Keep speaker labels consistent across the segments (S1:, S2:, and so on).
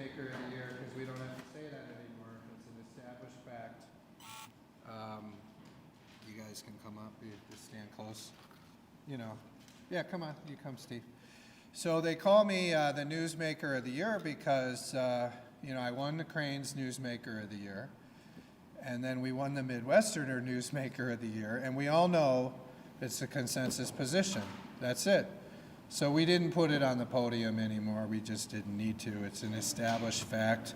S1: Newsmaker of the Year, because we don't have to say that anymore. It's an established fact. You guys can come up, you just stand close. You know, yeah, come on, you come, Steve. So they call me the Newsmaker of the Year because, you know, I won the Cranes Newsmaker of the Year, and then we won the Midwesterner Newsmaker of the Year, and we all know it's a consensus position. That's it. So we didn't put it on the podium anymore. We just didn't need to. It's an established fact.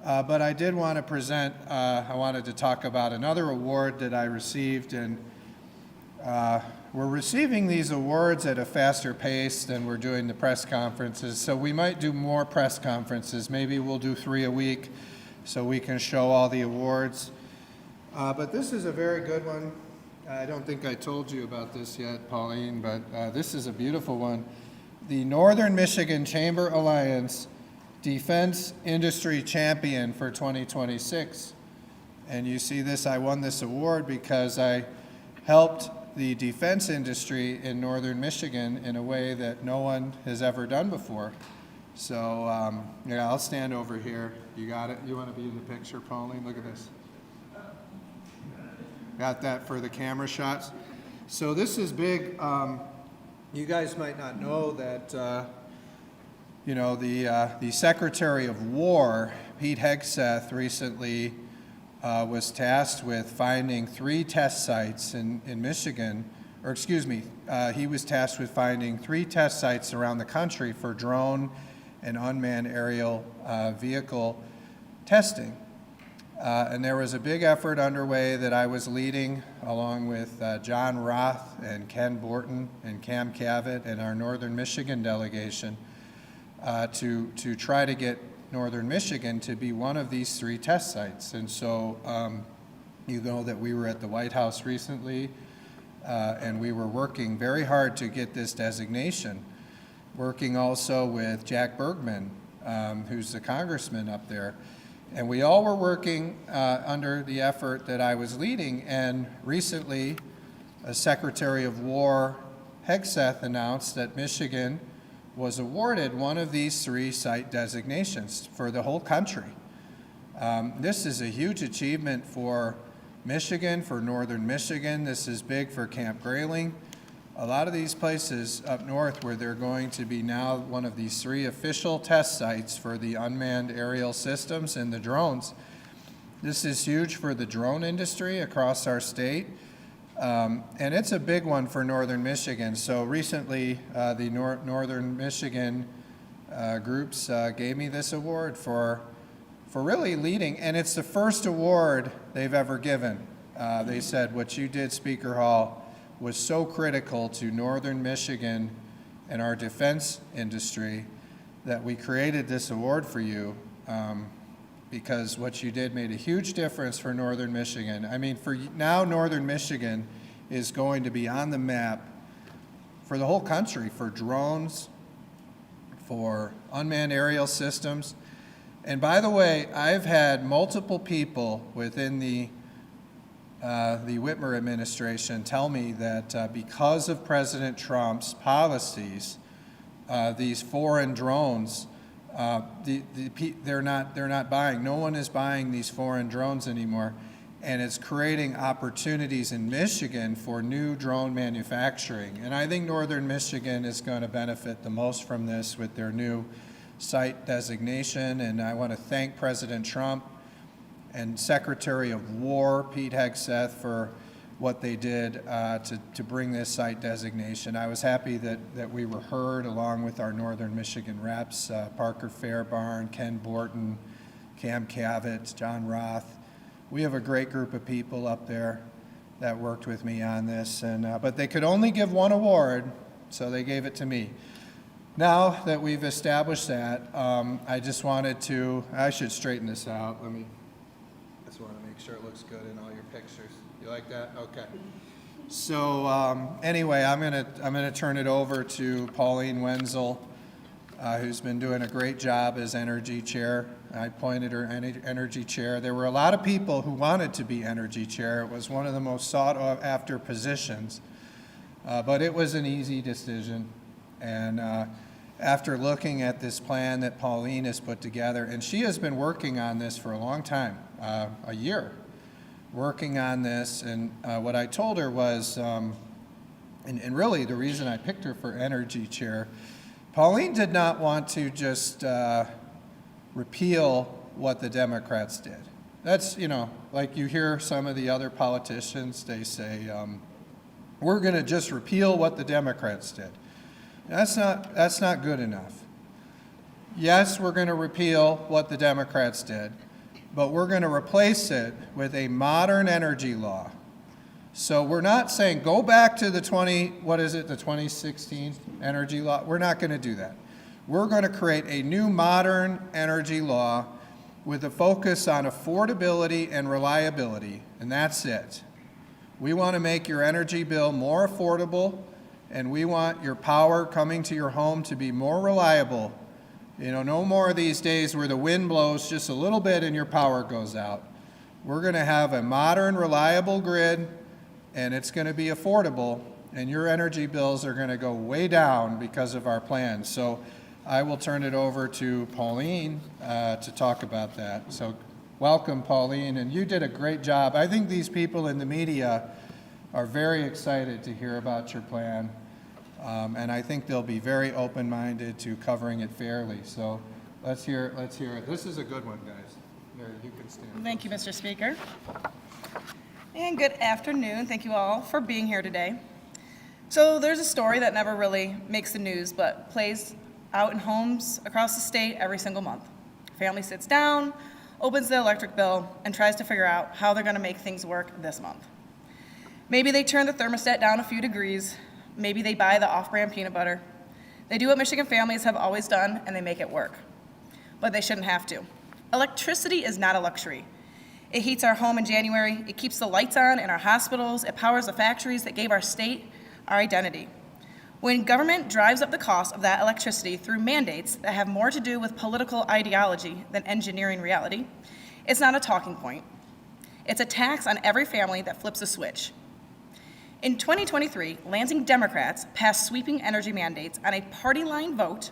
S1: But I did want to present, I wanted to talk about another award that I received, and we're receiving these awards at a faster pace than we're doing the press conferences, so we might do more press conferences. Maybe we'll do 3 a week so we can show all the awards. But this is a very good one. I don't think I told you about this yet, Pauline, but this is a beautiful one. The Northern Michigan Chamber Alliance Defense Industry Champion for 2026. And you see this, I won this award because I helped the defense industry in Northern Michigan in a way that no one has ever done before. So, yeah, I'll stand over here. You got it? You want to be in the picture, Pauline? Look at this. Got that for the camera shots. So this is big. You guys might not know that, you know, the Secretary of War, Pete Hegseth, recently was tasked with finding 3 test sites in Michigan, or excuse me, he was tasked with finding 3 test sites around the country for drone and unmanned aerial vehicle testing. And there was a big effort underway that I was leading along with John Roth and Ken Borton and Cam Cavett and our Northern Michigan delegation to try to get Northern Michigan to be one of these 3 test sites. And so you know that we were at the White House recently and we were working very hard to get this designation, working also with Jack Bergman, who's the congressman up there. And we all were working under the effort that I was leading, and recently Secretary of War Hegseth announced that Michigan was awarded one of these 3 site designations for the whole country. This is a huge achievement for Michigan, for Northern Michigan. This is big for Camp Grayling. A lot of these places up north where they're going to be now one of these 3 official test sites for the unmanned aerial systems and the drones. This is huge for the drone industry across our state. And it's a big one for Northern Michigan. So recently, the Northern Michigan groups gave me this award for really leading, and it's the first award they've ever given. They said, what you did, Speaker Hall, was so critical to Northern Michigan and our defense industry that we created this award for you because what you did made a huge difference for Northern Michigan. I mean, for now, Northern Michigan is going to be on the map for the whole country for drones, for unmanned aerial systems. And by the way, I've had multiple people within the Whitmer administration tell me that because of President Trump's policies, these foreign drones, they're not buying. No one is buying these foreign drones anymore, and it's creating opportunities in Michigan for new drone manufacturing. And I think Northern Michigan is going to benefit the most from this with their new site designation. And I want to thank President Trump and Secretary of War Pete Hegseth for what they did to bring this site designation. I was happy that we were heard along with our Northern Michigan reps, Parker Fairbarn, Ken Borton, Cam Cavett, John Roth. We have a great group of people up there that worked with me on this, and but they could only give 1 award, so they gave it to me. Now that we've established that, I just wanted to, I should straighten this out. Let me. Just want to make sure it looks good in all your pictures. You like that? Okay. So anyway, I'm gonna turn it over to Pauline Wenzel, who's been doing a great job as energy chair. I appointed her energy chair. There were a lot of people who wanted to be energy chair. It was one of the most sought after positions, but it was an easy decision, and after looking at this plan that Pauline has put together, and she has been working on this for a long time, a year, working on this, and what I told her was, and really the reason I picked her for energy chair, Pauline did not want to just repeal what the Democrats did. That's, like you hear some of the other politicians, they say, we're going to just repeal what the Democrats did. That's not good enough. Yes, we're going to repeal what the Democrats did, but we're going to replace it with a modern energy law. So we're not saying go back to the 2016 energy law. We're not going to do that. We're going to create a new modern energy law with a focus on affordability and reliability, and that's it. We want to make your energy bill more affordable, and we want your power coming to your home to be more reliable. No more of these days where the wind blows just a little bit and your power goes out. We're going to have a modern, reliable grid, and it's going to be affordable, and your energy bills are going to go way down because of our plan. So I will turn it over to Pauline to talk about that. So welcome, Pauline, and you did a great job. I think these people in the media are very excited to hear about your plan, and I think they'll be very open-minded to covering it fairly. So let's hear it. This is a good one, guys. There, you can stand.
S2: Thank you, Mr. Speaker. And good afternoon. Thank you all for being here today. So there's a story that never really makes the news, but plays out in homes across the state every single month. A family sits down, opens the electric bill, and tries to figure out how they're going to make things work this month. Maybe they turn the thermostat down a few degrees. Maybe they buy the off-brand peanut butter. They do what Michigan families have always done, and they make it work. But they shouldn't have to. Electricity is not a luxury. It heats our home in January. It keeps the lights on in our hospitals. It powers the factories that gave our state our identity. When government drives up the cost of that electricity through mandates that have more to do with political ideology than engineering reality, it's not a talking point. It's a tax on every family that flips a switch. In 2023, Lansing Democrats passed sweeping energy mandates on a party-line vote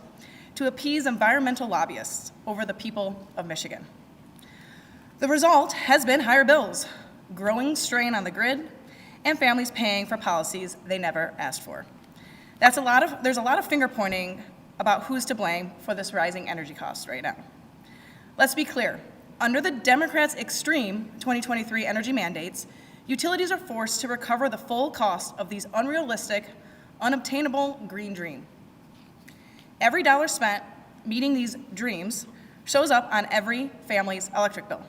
S2: to appease environmental lobbyists over the people of Michigan. The result has been higher bills, growing strain on the grid, and families paying for policies they never asked for. There's a lot of finger-pointing about who's to blame for this rising energy costs right now. Let's be clear. Under the Democrats' extreme 2023 energy mandates, utilities are forced to recover the full cost of these unrealistic, unobtainable green dream. Every dollar spent meeting these dreams shows up on every family's electric bill.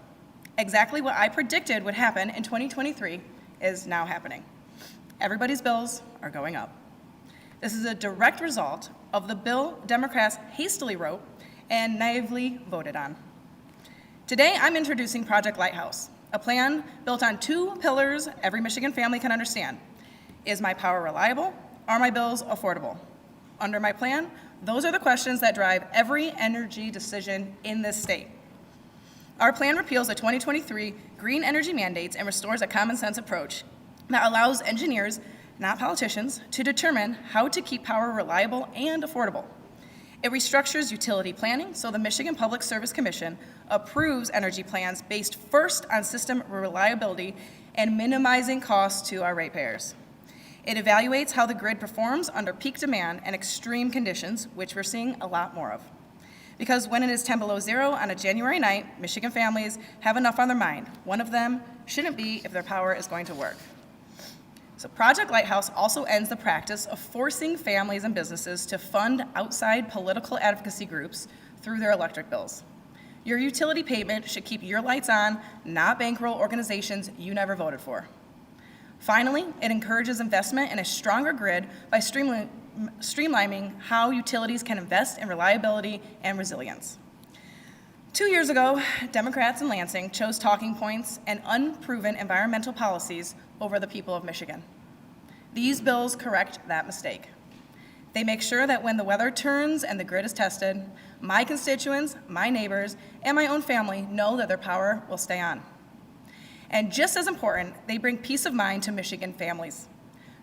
S2: Exactly what I predicted would happen in 2023 is now happening. Everybody's bills are going up. This is a direct result of the bill Democrats hastily wrote and naively voted on. Today, I'm introducing Project Lighthouse, a plan built on two pillars every Michigan family can understand. Is my power reliable? Are my bills affordable? Under my plan, those are the questions that drive every energy decision in this state. Our plan repeals the 2023 green energy mandates and restores a common sense approach that allows engineers, not politicians, to determine how to keep power reliable and affordable. It restructures utility planning so the Michigan Public Service Commission approves energy plans based first on system reliability and minimizing costs to our ratepayers. It evaluates how the grid performs under peak demand and extreme conditions, which we're seeing a lot more of. Because when it is 10 below zero on a January night, Michigan families have enough on their mind. One of them shouldn't be if their power is going to work. So Project Lighthouse also ends the practice of forcing families and businesses to fund outside political advocacy groups through their electric bills. Your utility payment should keep your lights on, not bankroll organizations you never voted for. Finally, it encourages investment in a stronger grid by streamlining how utilities can invest in reliability and resilience. 2 years ago, Democrats in Lansing chose talking points and unproven environmental policies over the people of Michigan. These bills correct that mistake. They make sure that when the weather turns and the grid is tested, my constituents, my neighbors, and my own family know that their power will stay on. And just as important, they bring peace of mind to Michigan families.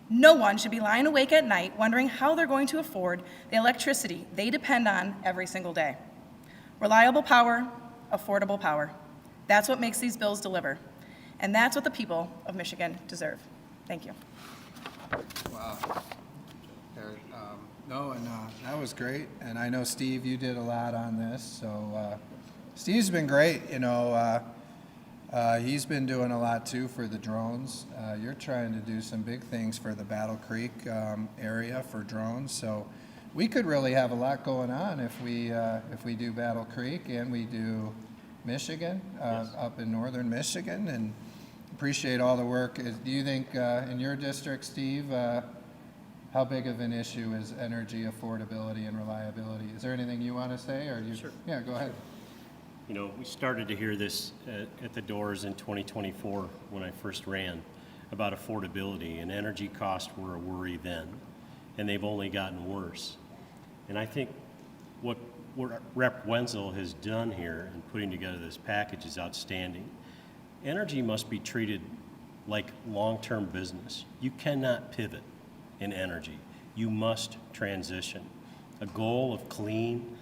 S2: No one should be lying awake at night wondering how they're going to afford the electricity they depend on every single day. Reliable power, affordable power. That's what makes these bills deliver. And that's what the people of Michigan deserve. Thank you.
S1: Wow. No, and that was great. And I know, Steve, you did a lot on this. So Steve's been great. You know, he's been doing a lot, too, for the drones. You're trying to do some big things for the Battle Creek area for drones. So we could really have a lot going on if we do Battle Creek and we do Michigan,
S3: Yes.
S1: up in northern Michigan. And appreciate all the work. Do you think in your district, Steve, how big of an issue is energy affordability and reliability? Is there anything you want to say? Or you?
S3: Sure.
S1: Yeah, go ahead.
S3: You know, we started to hear this at the doors in 2024 when I first ran about affordability, and energy costs were a worry then, and they've only gotten worse. And I think what Rep. Wenzel has done here in putting together this package is outstanding. Energy must be treated like long-term business. You cannot pivot in energy. You must transition. A goal of clean,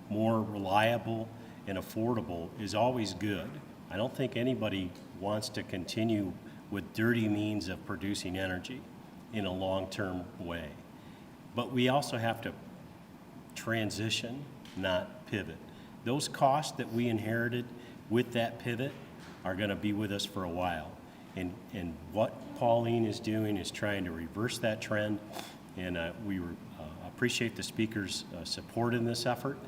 S3: more reliable, and affordable is always good. I don't think anybody wants to continue with dirty means of producing energy in a long-term way. But we also have to transition, not pivot. Those costs that we inherited with that pivot are going to be with us for a while. And what Pauline is doing is trying to reverse that trend, and we appreciate the speaker's support in this effort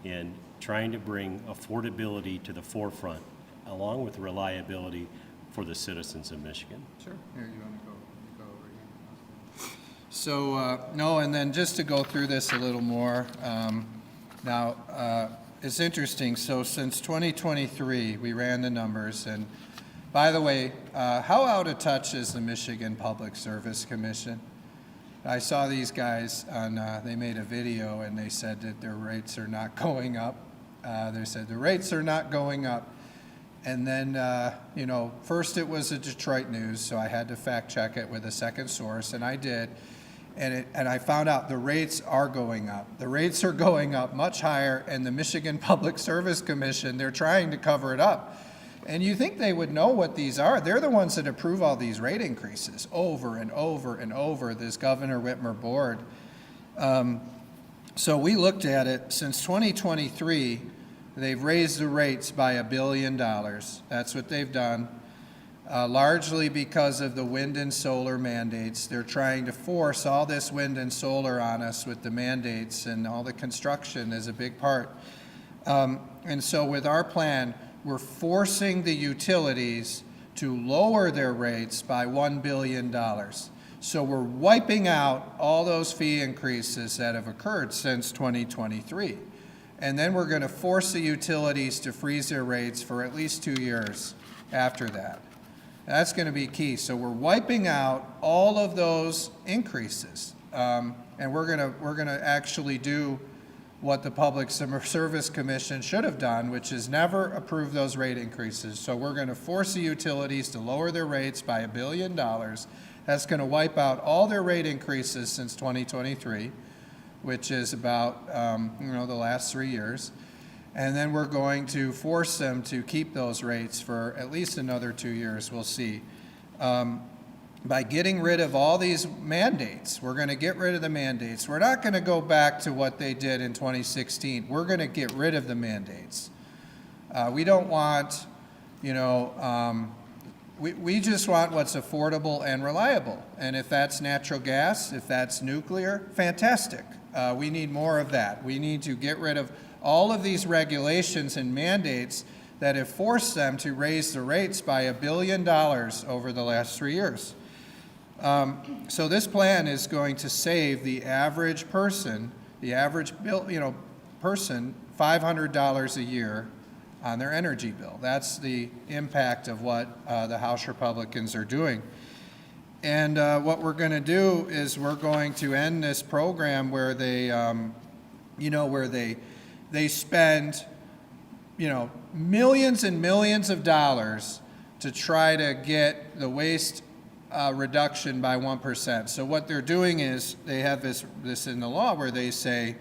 S3: in trying to bring affordability to the forefront, along with reliability for the citizens of Michigan.
S1: Sure. Here, you want to go over here? So, no, and then just to go through this a little more, now, it's interesting. So since 2023, we ran the numbers, and by the way, how out of touch is the Michigan Public Service Commission? I saw these guys on, they made a video and they said that their rates are not going up. They said the rates are not going up. And then, you know, first it was a Detroit News, so I had to fact check it with a second source, and I did. And I found out the rates are going up. The rates are going up much higher, and the Michigan Public Service Commission, they're trying to cover it up. And you think they would know what these are. They're the ones that approve all these rate increases over and over and over, this Governor Whitmer board. So we looked at it. Since 2023, they've raised the rates by $1 billion. That's what they've done, largely because of the wind and solar mandates. They're trying to force all this wind and solar on us with the mandates, and all the construction is a big part. And so with our plan, we're forcing the utilities to lower their rates by $1 billion. So we're wiping out all those fee increases that have occurred since 2023. And then we're going to force the utilities to freeze their rates for at least 2 years after that. That's going to be key. So we're wiping out all of those increases. And we're going to actually do what the Public Service Commission should have done, which is never approve those rate increases. So we're going to force the utilities to lower their rates by $1 billion. That's going to wipe out all their rate increases since 2023, which is about the last 3 years. And then we're going to force them to keep those rates for at least another 2 years. We'll see. By getting rid of all these mandates, we're going to get rid of the mandates. We're not going to go back to what they did in 2016. We're going to get rid of the mandates. We don't want, we just want what's affordable and reliable. And if that's natural gas, if that's nuclear, fantastic. We need more of that. We need to get rid of all of these regulations and mandates that have forced them to raise the rates by $1 billion over the last 3 years. So this plan is going to save the average person, person, $500 a year on their energy bill. That's the impact of what the House Republicans are doing. And what we're going to do is we're going to end this program where they, they spend, millions and millions of dollars to try to get the waste reduction by 1%. So what they're doing is they have this in the law where they say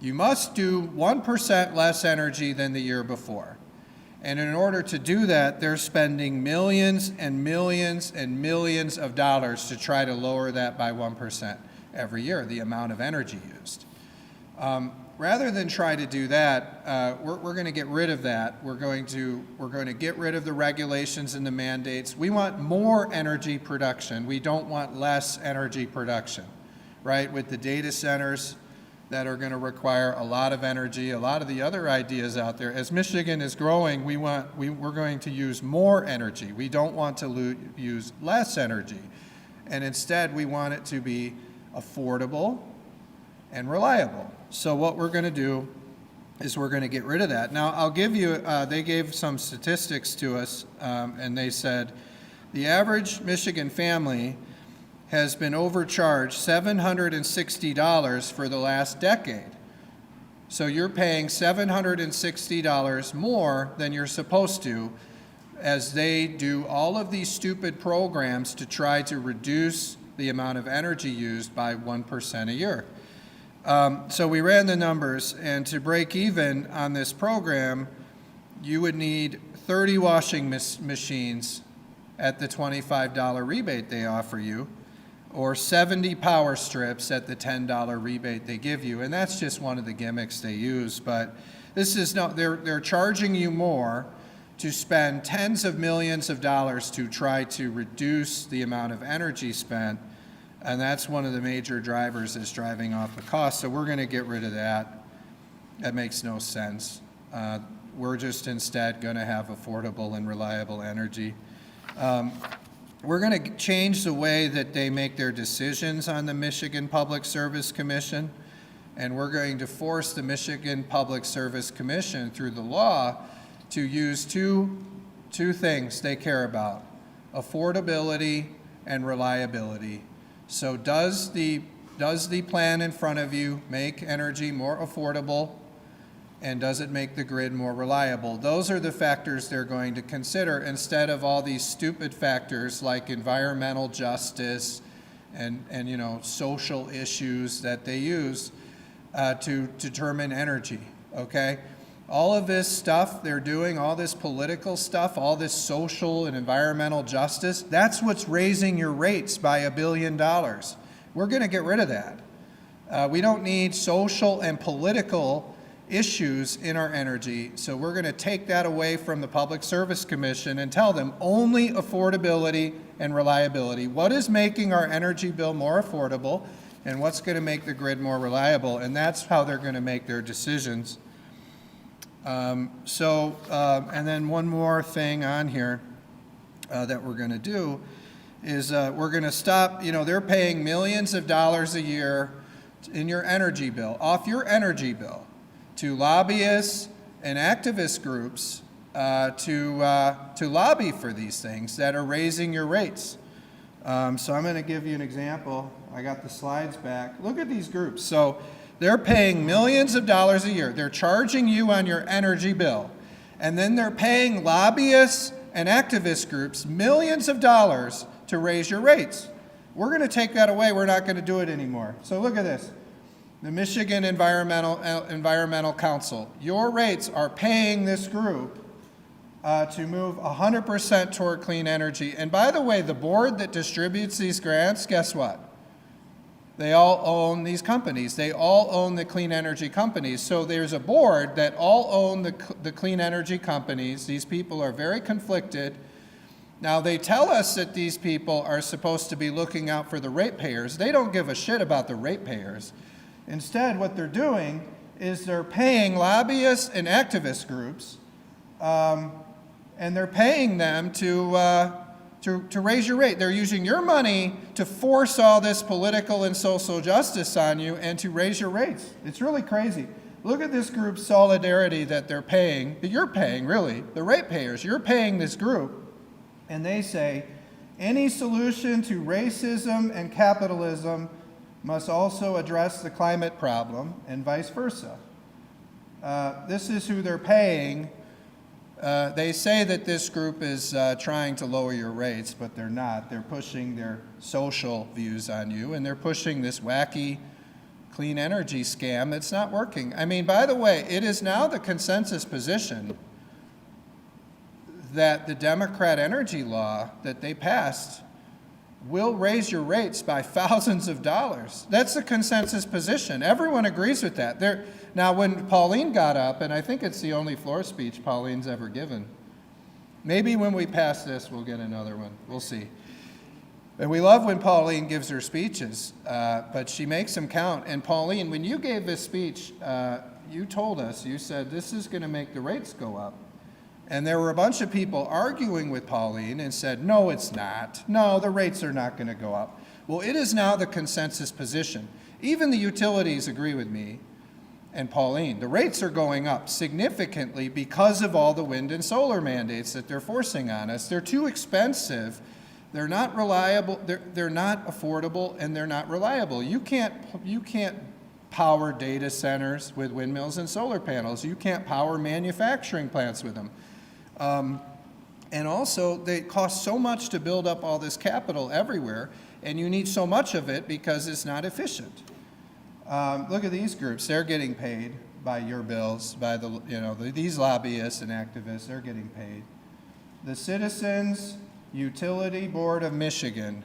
S1: you must do 1% less energy than the year before. And in order to do that, they're spending millions and millions and millions of dollars to try to lower that by 1% every year, the amount of energy used. Rather than try to do that, we're going to get rid of that. We're going to get rid of the regulations and the mandates. We want more energy production. We don't want less energy production, right? With the data centers that are going to require a lot of energy, a lot of the other ideas out there. As Michigan is growing, we're going to use more energy. We don't want to use less energy. And instead, we want it to be affordable and reliable. So what we're going to do is we're going to get rid of that. Now, I'll give you, they gave some statistics to us, and they said the average Michigan family has been overcharged $760 for the last decade. So you're paying $760 more than you're supposed to as they do all of these stupid programs to try to reduce the amount of energy used by 1% a year. So we ran the numbers, and to break even on this program, you would need 30 washing machines at the $25 rebate they offer you, or 70 power strips at the $10 rebate they give you. And that's just one of the gimmicks they use. But this is no, they're charging you more to spend tens of millions of dollars to try to reduce the amount of energy spent. And that's one of the major drivers that's driving off the cost. So we're going to get rid of that. That makes no sense. We're just instead going to have affordable and reliable energy. We're going to change the way that they make their decisions on the Michigan Public Service Commission, and we're going to force the Michigan Public Service Commission through the law to use two things they care about: affordability and reliability. So does the plan in front of you make energy more affordable, and does it make the grid more reliable? Those are the factors they're going to consider instead of all these stupid factors like environmental justice and social issues that they use to determine energy, okay? All of this stuff they're doing, all this political stuff, all this social and environmental justice, that's what's raising your rates by $1 billion. We're going to get rid of that. We don't need social and political issues in our energy, so we're going to take that away from the Public Service Commission and tell them only affordability and reliability. What is making our energy bill more affordable, and what's going to make the grid more reliable? And that's how they're going to make their decisions. And then one more thing on here that we're going to do is we're going to stop, they're paying millions of dollars a year in your energy bill, off your energy bill, to lobbyists and activist groups to lobby for these things that are raising your rates. So I'm going to give you an example. I got the slides back. Look at these groups. So they're paying millions of dollars a year. They're charging you on your energy bill. And then they're paying lobbyists and activist groups millions of dollars to raise your rates. We're going to take that away. We're not going to do it anymore. So look at this. The Michigan Environmental Council. Your rates are paying this group to move 100% toward clean energy. And by the way, the board that distributes these grants, guess what? They all own these companies. They all own the clean energy companies. So there's a board that all own the clean energy companies. These people are very conflicted. Now, they tell us that these people are supposed to be looking out for the ratepayers. They don't give a shit about the ratepayers. Instead, what they're doing is they're paying lobbyists and activist groups, and they're paying them to raise your rate. They're using your money to force all this political and social justice on you and to raise your rates. It's really crazy. Look at this group's solidarity that they're paying, that you're paying, really, the ratepayers. You're paying this group, and they say, any solution to racism and capitalism must also address the climate problem, and vice versa. This is who they're paying They say that this group is trying to lower your rates, but they're not. They're pushing their social views on you, and they're pushing this wacky clean energy scam that's not working. I mean, by the way, it is now the consensus position that the Democrat energy law that they passed will raise your rates by thousands of dollars. That's the consensus position. Everyone agrees with that. Now, when Pauline got up, and I think it's the only floor speech Pauline's ever given, maybe when we pass this, we'll get another one. We'll see. And we love when Pauline gives her speeches, but she makes them count. And Pauline, when you gave this speech, you told us, you said, this is going to make the rates go up. And there were a bunch of people arguing with Pauline and said, no, it's not. No, the rates are not going to go up. Well, it is now the consensus position. Even the utilities agree with me and Pauline. The rates are going up significantly because of all the wind and solar mandates that they're forcing on us. They're too expensive. They're not reliable. They're not affordable, and they're not reliable. You can't power data centers with windmills and solar panels. You can't power manufacturing plants with them. And also, they cost so much to build up all this capital everywhere, and you need so much of it because it's not efficient. Look at these groups. They're getting paid by your bills, by these lobbyists and activists. They're getting paid. The Citizens Utility Board of Michigan.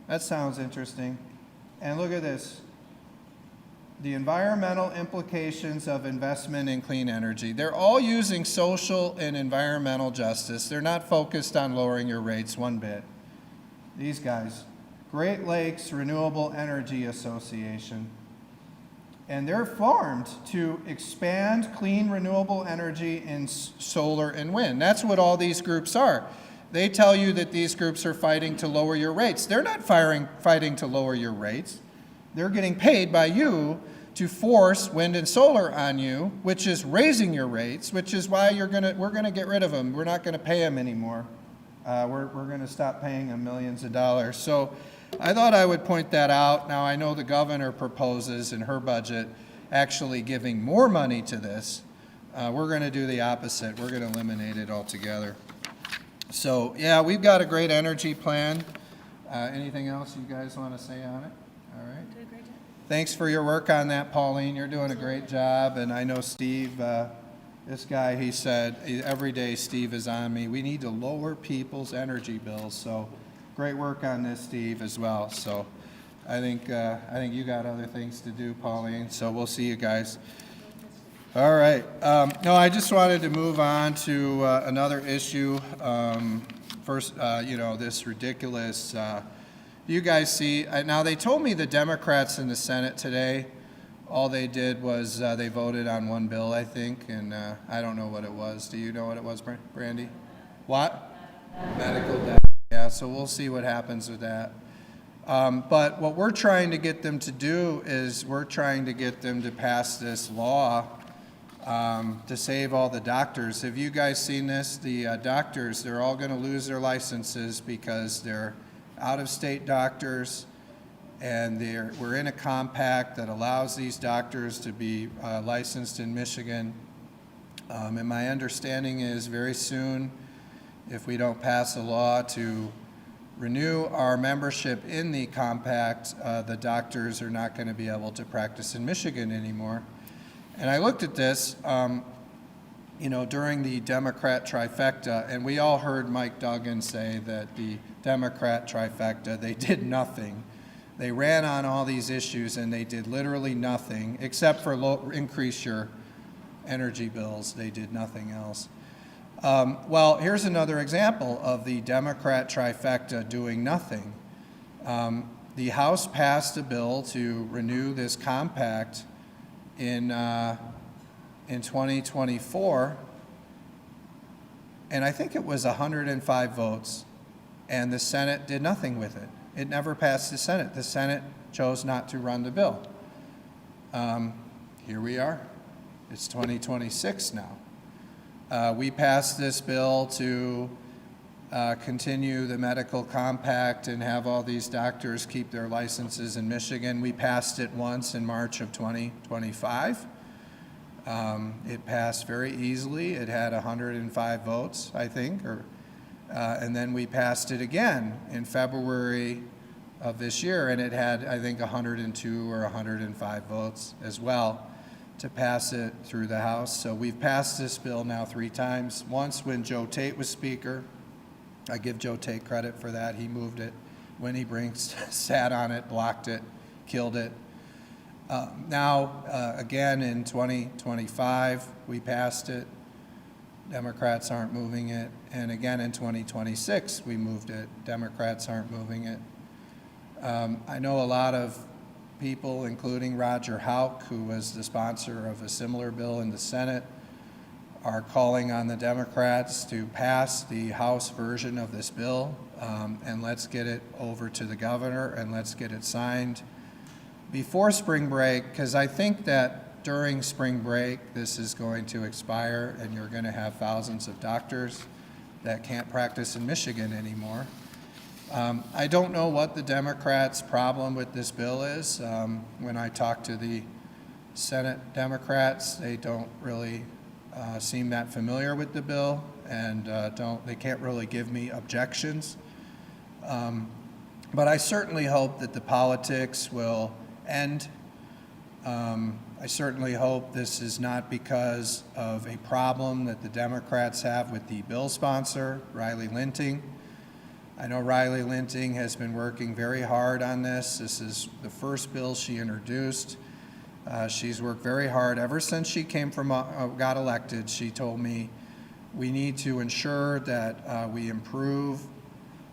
S1: That sounds interesting. And look at this. The environmental implications of investment in clean energy. They're all using social and environmental justice. They're not focused on lowering your rates one bit. These guys. Great Lakes Renewable Energy Association. And they're formed to expand clean renewable energy in solar and wind. That's what all these groups are. They tell you that these groups are fighting to lower your rates. They're not fighting to lower your rates. They're getting paid by you to force wind and solar on you, which is raising your rates, which is why we're gonna get rid of them. We're not gonna pay them anymore. We're gonna stop paying them millions of dollars. So I thought I would point that out. Now I know the governor proposes in her budget actually giving more money to this. We're gonna do the opposite. We're gonna eliminate it altogether. So yeah, we've got a great energy plan. Anything else you guys want to say on it? All right.
S2: Did a great job.
S1: Thanks for your work on that, Pauline. You're doing a great job. And I know Steve, this guy, he said, every day Steve is on me. We need to lower people's energy bills. So great work on this, Steve, as well. So I think you got other things to do, Pauline. So we'll see you guys. All right. No, I just wanted to move on to another issue. First, this ridiculous. Do you guys see? Now, they told me the Democrats in the Senate today, all they did was they voted on one bill, I think, and I don't know what it was. Do you know what it was, Brandy? What? Medical debt. Yeah, so we'll see what happens with that. But what we're trying to get them to do is we're trying to get them to pass this law to save all the doctors. Have you guys seen this? The doctors, they're all going to lose their licenses because they're out-of-state doctors, and we're in a compact that allows these doctors to be licensed in Michigan. And my understanding is very soon, if we don't pass a law to renew our membership in the compact, the doctors are not going to be able to practice in Michigan anymore. And I looked at this, during the Democrat trifecta, and we all heard Mike Duggan say that the Democrat trifecta, they did nothing. They ran on all these issues and they did literally nothing, except for increase your energy bills. They did nothing else. Well, here's another example of the Democrat trifecta doing nothing. The House passed a bill to renew this compact in 2024, and I think it was 105 votes, and the Senate did nothing with it. It never passed the Senate. The Senate chose not to run the bill. Here we are. It's 2026 now. We passed this bill to continue the medical compact and have all these doctors keep their licenses in Michigan. We passed it once in March of 2025. It passed very easily. It had 105 votes, I think, and then we passed it again in February of this year, and it had, I think, 102 or 105 votes as well to pass it through the House. So we've passed this bill now 3 times. Once when Joe Tate was Speaker. I give Joe Tate credit for that. He moved it. Winnie Brinks sat on it, blocked it, killed it. Now, again, in 2025, we passed it. Democrats aren't moving it. And again, in 2026, we moved it. Democrats aren't moving it. I know a lot of people, including Roger Houck, who was the sponsor of a similar bill in the Senate, are calling on the Democrats to pass the House version of this bill, and let's get it over to the governor and let's get it signed before spring break, because I think that during spring break this is going to expire and you're going to have thousands of doctors that can't practice in Michigan anymore. I don't know what the Democrats' problem with this bill is. When I talk to the Senate Democrats, they don't really seem that familiar with the bill, and they can't really give me objections. But I certainly hope that the politics will end. I certainly hope this is not because of a problem that the Democrats have with the bill sponsor, Riley Linting. I know Riley Linting has been working very hard on this. This is the first bill she introduced. She's worked very hard ever since she got elected. She told me we need to ensure that we improve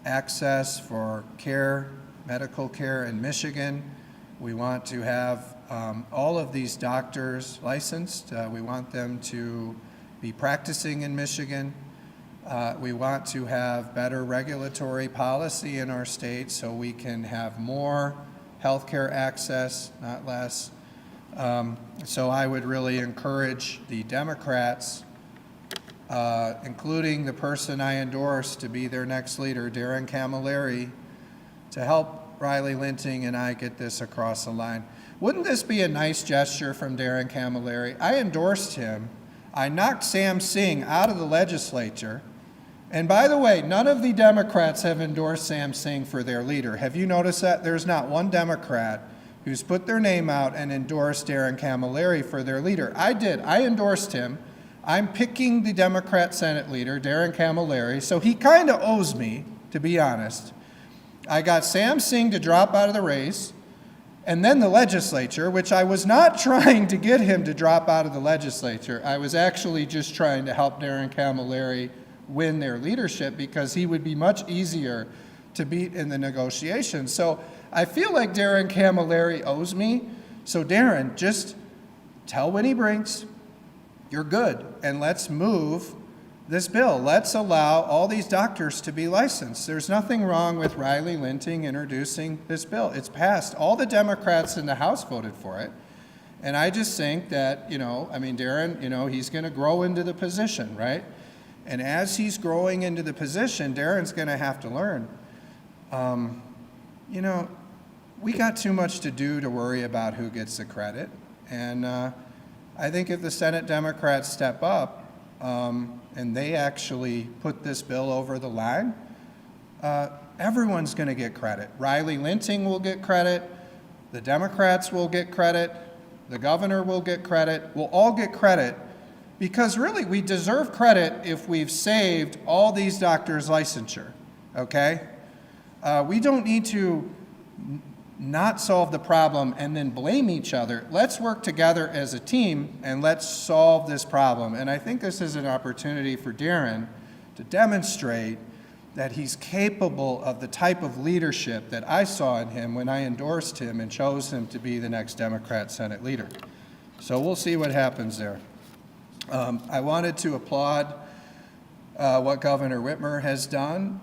S1: access for care, medical care in Michigan. We want to have all of these doctors licensed. We want them to be practicing in Michigan. We want to have better regulatory policy in our state so we can have more healthcare access, not less. So I would really encourage the Democrats, including the person I endorsed to be their next leader, Darren Camilleri, to help Riley Linting and I get this across the line. Wouldn't this be a nice gesture from Darren Camilleri? I endorsed him. I knocked Sam Singh out of the legislature. And by the way, none of the Democrats have endorsed Sam Singh for their leader. Have you noticed that? There's not one Democrat who's put their name out and endorsed Darren Camilleri for their leader. I did. I endorsed him. I'm picking the Democrat Senate leader, Darren Camilleri, so he kind of owes me, to be honest. I got Sam Singh to drop out of the race, and then the legislature, which I was not trying to get him to drop out of the legislature. I was actually just trying to help Darren Camilleri win their leadership because he would be much easier to beat in the negotiations. So I feel like Darren Camilleri owes me. So Darren, just tell Winnie Brinks, you're good, and let's move this bill. Let's allow all these doctors to be licensed. There's nothing wrong with Riley Linting introducing this bill. It's passed. All the Democrats in the House voted for it. And I just think that, Darren, he's going to grow into the position, right? And as he's growing into the position, Darren's going to have to learn. We got too much to do to worry about who gets the credit. And I think if the Senate Democrats step up and they actually put this bill over the line, everyone's going to get credit. Riley Linting will get credit. The Democrats will get credit. The governor will get credit. We'll all get credit because really we deserve credit if we've saved all these doctors' licensure, okay? We don't need to not solve the problem and then blame each other. Let's work together as a team and let's solve this problem. And I think this is an opportunity for Darren to demonstrate that he's capable of the type of leadership that I saw in him when I endorsed him and chose him to be the next Democrat Senate leader. So we'll see what happens there. I wanted to applaud what Governor Whitmer has done.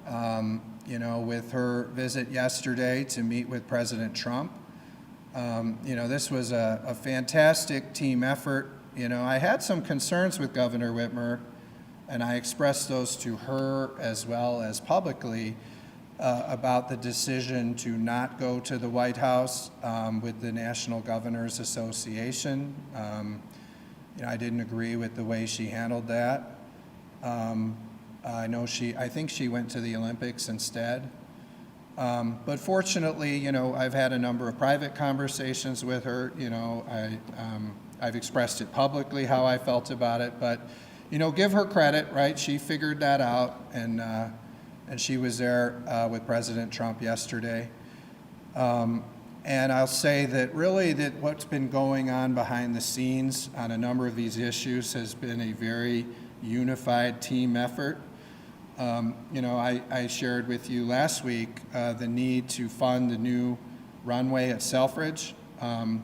S1: With her visit yesterday to meet with President Trump. This was a fantastic team effort. I had some concerns with Governor Whitmer, and I expressed those to her as well as publicly about the decision to not go to the White House with the National Governors Association. I didn't agree with the way she handled that. I think she went to the Olympics instead. But fortunately, I've had a number of private conversations with her. I've expressed it publicly how I felt about it, but give her credit, right? She figured that out, and she was there with President Trump yesterday. And I'll say that really that what's been going on behind the scenes on a number of these issues has been a very unified team effort. I shared with you last week the need to fund the new runway at Selfridge. And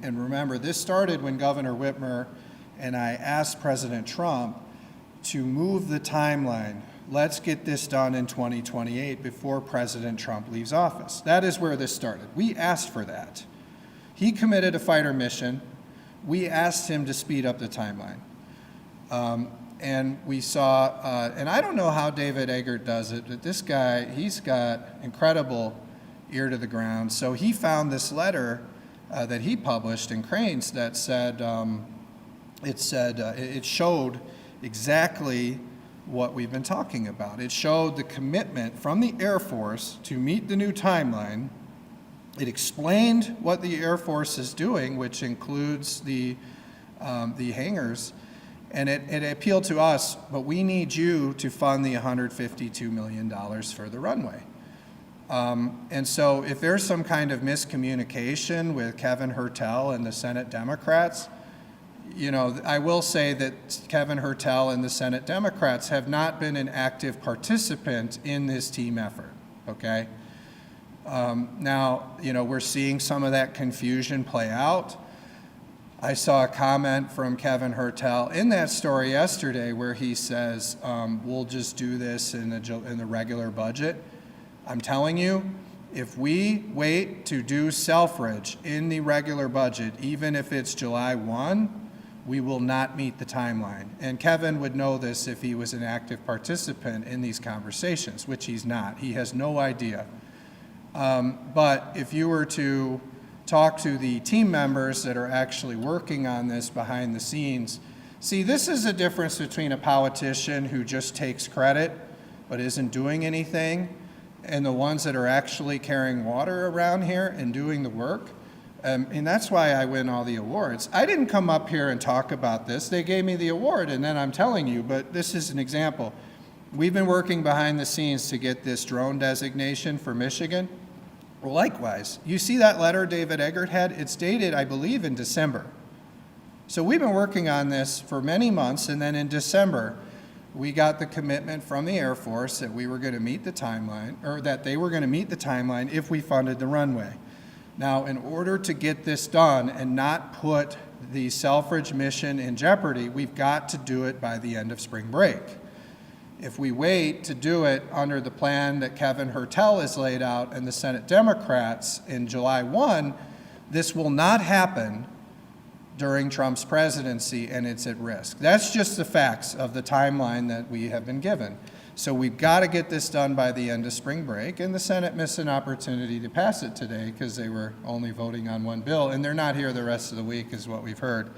S1: remember, this started when Governor Whitmer and I asked President Trump to move the timeline. Let's get this done in 2028 before President Trump leaves office. That is where this started. We asked for that. He committed a fighter mission. We asked him to speed up the timeline. And we saw, and I don't know how David Eggert does it, but this guy, he's got incredible ear to the ground. So he found this letter that he published in Cranes that said, it showed exactly what we've been talking about. It showed the commitment from the Air Force to meet the new timeline. It explained what the Air Force is doing, which includes the hangars, and it appealed to us, but we need you to fund the $152 million for the runway. And so if there's some kind of miscommunication with Kevin Hertel and the Senate Democrats, I will say that Kevin Hertel and the Senate Democrats have not been an active participant in this team effort, okay? Now, we're seeing some of that confusion play out. I saw a comment from Kevin Hertel in that story yesterday where he says, we'll just do this in the regular budget. I'm telling you, if we wait to do Selfridge in the regular budget, even if it's July 1, we will not meet the timeline. And Kevin would know this if he was an active participant in these conversations, which he's not. He has no idea. But if you were to talk to the team members that are actually working on this behind the scenes, see, this is a difference between a politician who just takes credit but isn't doing anything, and the ones that are actually carrying water around here and doing the work. And that's why I win all the awards. I didn't come up here and talk about this. They gave me the award, and then I'm telling you, but this is an example. We've been working behind the scenes to get this drone designation for Michigan. Well, likewise, you see that letter David Eggert had? It's dated, I believe, in December. So we've been working on this for many months, and then in December, we got the commitment from the Air Force that we were going to meet the timeline, or that they were going to meet the timeline if we funded the runway. Now, in order to get this done and not put the Selfridge mission in jeopardy, we've got to do it by the end of spring break. If we wait to do it under the plan that Kevin Hertel has laid out and the Senate Democrats in July 1, this will not happen during Trump's presidency, and it's at risk. That's just the facts of the timeline that we have been given. So we've got to get this done by the end of spring break, and the Senate missed an opportunity to pass it today because they were only voting on one bill, and they're not here the rest of the week is what we've heard.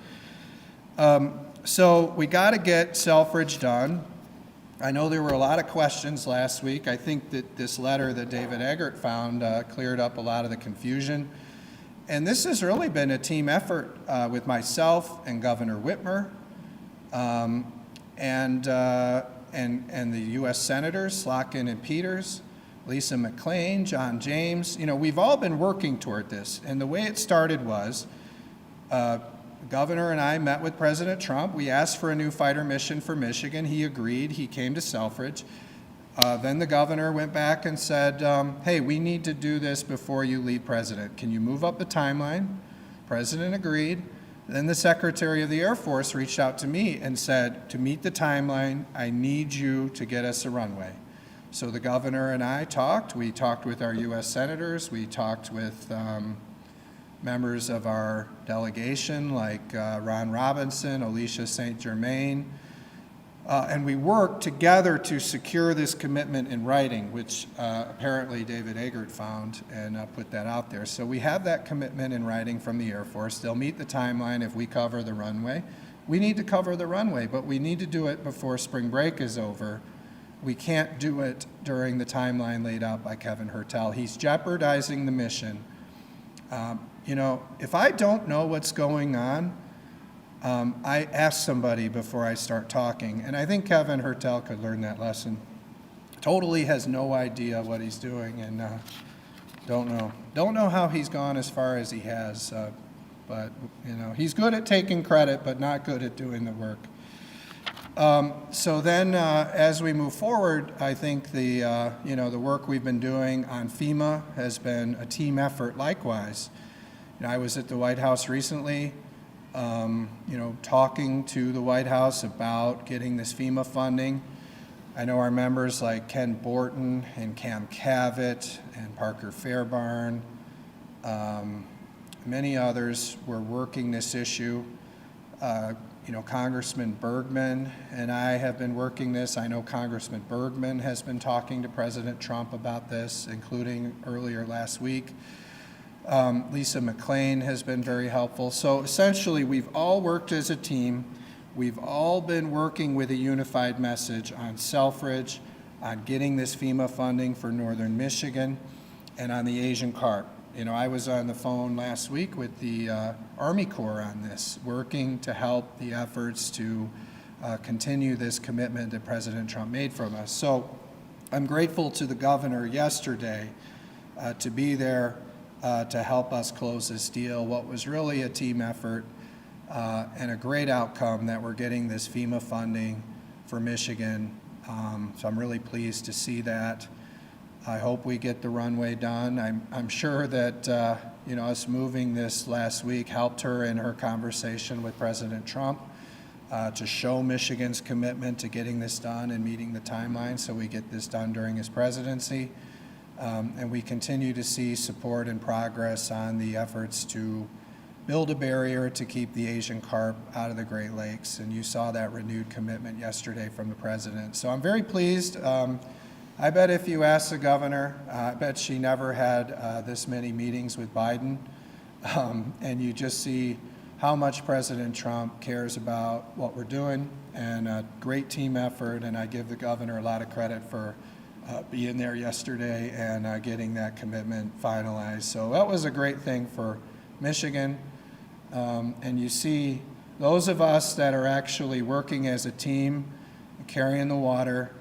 S1: So we got to get Selfridge done. I know there were a lot of questions last week. I think that this letter that David Eggert found cleared up a lot of the confusion. And this has really been a team effort with myself and Governor Whitmer and the U.S. Senators, Slotkin and Peters, Lisa McClain, John James. We've all been working toward this. And the way it started was Governor and I met with President Trump. We asked for a new fighter mission for Michigan. He agreed. He came to Selfridge. Then the governor went back and said, hey, we need to do this before you leave, President. Can you move up the timeline? President agreed. Then the Secretary of the Air Force reached out to me and said, to meet the timeline, I need you to get us a runway. So the governor and I talked. We talked with our U.S. senators. We talked with members of our delegation like Ron Robinson, Alicia St. Germain, And we worked together to secure this commitment in writing, which apparently David Eggert found and put that out there. So we have that commitment in writing from the Air Force. They'll meet the timeline if we cover the runway. We need to cover the runway, but we need to do it before spring break is over. We can't do it during the timeline laid out by Kevin Hertel. He's jeopardizing the mission. You know, if I don't know what's going on, I ask somebody before I start talking, and I think Kevin Hertel could learn that lesson. Totally has no idea what he's doing, and don't know how he's gone as far as he has, but you know, he's good at taking credit, but not good at doing the work. So then, as we move forward, I think the work we've been doing on FEMA has been a team effort likewise. You know, I was at the White House recently, talking to the White House about getting this FEMA funding. I know our members like Ken Borton and Cam Cavett and Parker Fairbarn, many others were working this issue. Congressman Bergman and I have been working this. I know Congressman Bergman has been talking to President Trump about this, including earlier last week. Lisa McClain has been very helpful. So essentially, we've all worked as a team. We've all been working with a unified message on Selfridge, on getting this FEMA funding for northern Michigan, and on the Asian carp. You know, I was on the phone last week with the Army Corps on this, working to help the efforts to continue this commitment that President Trump made from us. So I'm grateful to the governor yesterday to be there to help us close this deal, what was really a team effort and a great outcome that we're getting this FEMA funding for Michigan. So I'm really pleased to see that. I hope we get the runway done. I'm sure that us moving this last week helped her in her conversation with President Trump to show Michigan's commitment to getting this done and meeting the timeline so we get this done during his presidency. And we continue to see support and progress on the efforts to build a barrier to keep the Asian carp out of the Great Lakes. And you saw that renewed commitment yesterday from the president. So I'm very pleased. I bet if you ask the governor, I bet she never had this many meetings with Biden. And you just see how much President Trump cares about what we're doing, and a great team effort. And I give the governor a lot of credit for being there yesterday and getting that commitment finalized. So that was a great thing for Michigan. And you see those of us that are actually working as a team, carrying the water,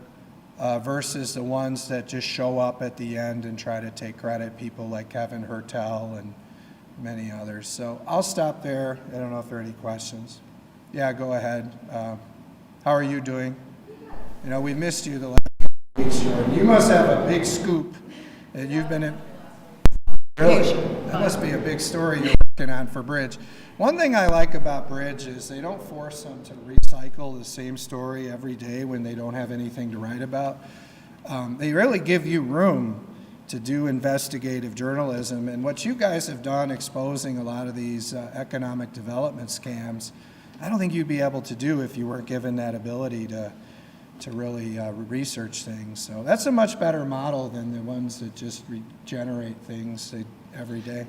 S1: versus the ones that just show up at the end and try to take credit, people like Kevin Hertel and many others. So I'll stop there. I don't know if there are any questions. Yeah, go ahead. How are you doing? You know, we missed you the last couple weeks, Jordan. You must have a big scoop that you've been in. Really? That must be a big story you're working on for Bridge. One thing I like about Bridge is they don't force them to recycle the same story every day when they don't have anything to write about. They really give you room to do investigative journalism. And what you guys have done exposing a lot of these economic development scams, I don't think you'd be able to do if you weren't given that ability to really research things. So that's a much better model than the ones that just regenerate things every day.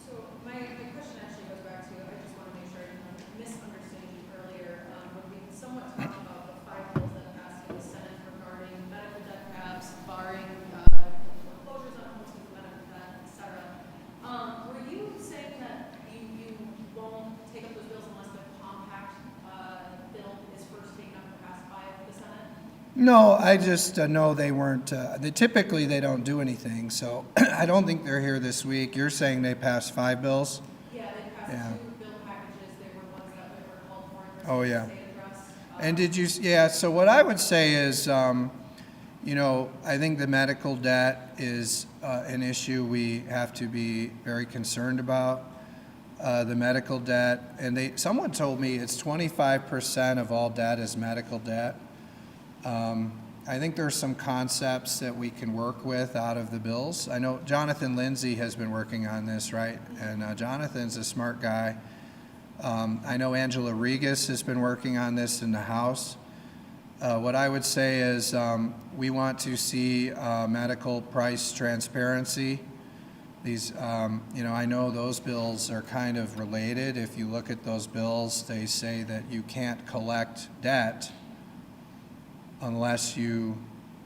S4: So my question actually goes back to, I just want to make sure I didn't misunderstand you earlier. When we somewhat talked about the 5 bills that passed in the Senate regarding medical debt caps, barring foreclosures on homes with medical debt, et cetera. Were you saying that you won't take up those bills unless the compact bill is first taken up and passed by the Senate?
S1: No, I just know they weren't, typically they don't do anything, so I don't think they're here this week. You're saying they passed 5 bills?
S4: Yeah, they passed 2 bill packages. They were ones that were called for in
S1: Oh, yeah.
S4: state address.
S1: And did you, yeah, so what I would say is, I think the medical debt is an issue we have to be very concerned about. The medical debt, and someone told me it's 25% of all debt is medical debt. I think there's some concepts that we can work with out of the bills. I know Jonathan Lindsay has been working on this, right? And Jonathan's a smart guy. I know Angela Regas has been working on this in the House. What I would say is we want to see medical price transparency. These, I know those bills are kind of related. If you look at those bills, they say that you can't collect debt unless you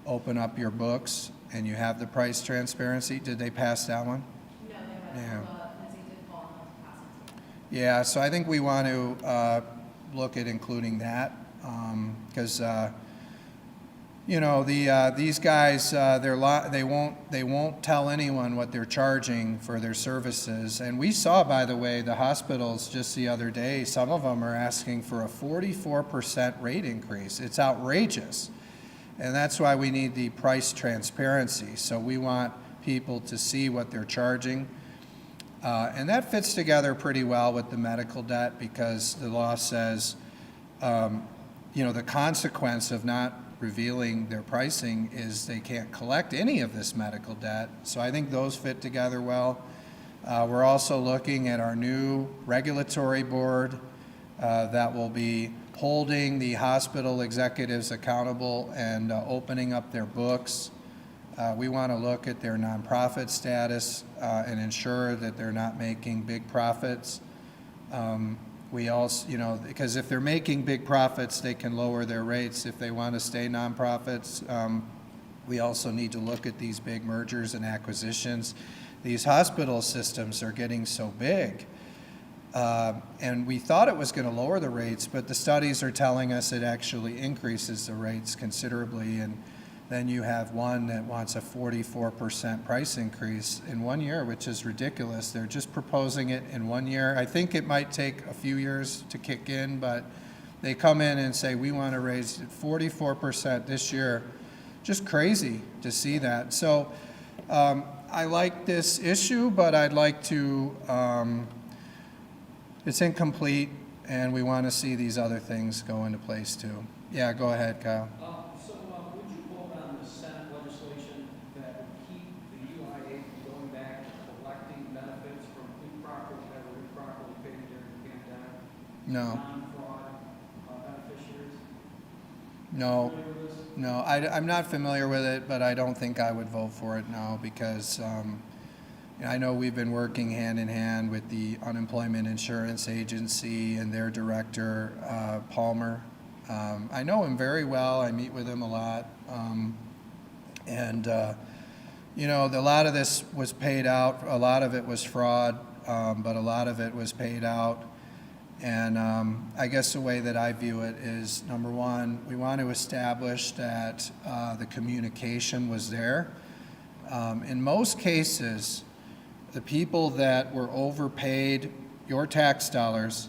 S1: open up your books and you have the price transparency. Did they pass that one?
S4: No,
S1: Yeah.
S4: Lindsay did call and pass it to him.
S1: Yeah, so I think we want to look at including that because these guys they won't tell anyone what they're charging for their services. And we saw, by the way, the hospitals just the other day, some of them are asking for a 44% rate increase. It's outrageous. And that's why we need the price transparency. So we want people to see what they're charging. And that fits together pretty well with the medical debt because the law says, the consequence of not revealing their pricing is they can't collect any of this medical debt. So I think those fit together well. We're also looking at our new regulatory board that will be holding the hospital executives accountable and opening up their books. We want to look at their nonprofit status and ensure that they're not making big profits. We also, because if they're making big profits, they can lower their rates. If they want to stay nonprofits, we also need to look at these big mergers and acquisitions. These hospital systems are getting so big. And we thought it was going to lower the rates, but the studies are telling us it actually increases the rates considerably. And then you have one that wants a 44% price increase in 1 year, which is ridiculous. They're just proposing it in 1 year. I think it might take a few years to kick in, but they come in and say, we want to raise it 44% this year. Just crazy to see that. So I like this issue, but I'd like to, it's incomplete, and we want to see these other things go into place too. Yeah, go ahead, Kyle.
S5: Would you vote on the Senate legislation that would keep the UIA from going back to collecting benefits from that were improperly paid during the pandemic?
S1: No.
S5: Non-fraud beneficiaries?
S1: No.
S5: Familiar with this?
S1: No, I'm not familiar with it, but I don't think I would vote for it now because I know we've been working hand in hand with the Unemployment Insurance Agency and their director, Palmer. I know him very well. I meet with him a lot. A lot of this was paid out. A lot of it was fraud, but a lot of it was paid out. And I guess the way that I view it is, number one, we want to establish that the communication was there. In most cases, the people that were overpaid your tax dollars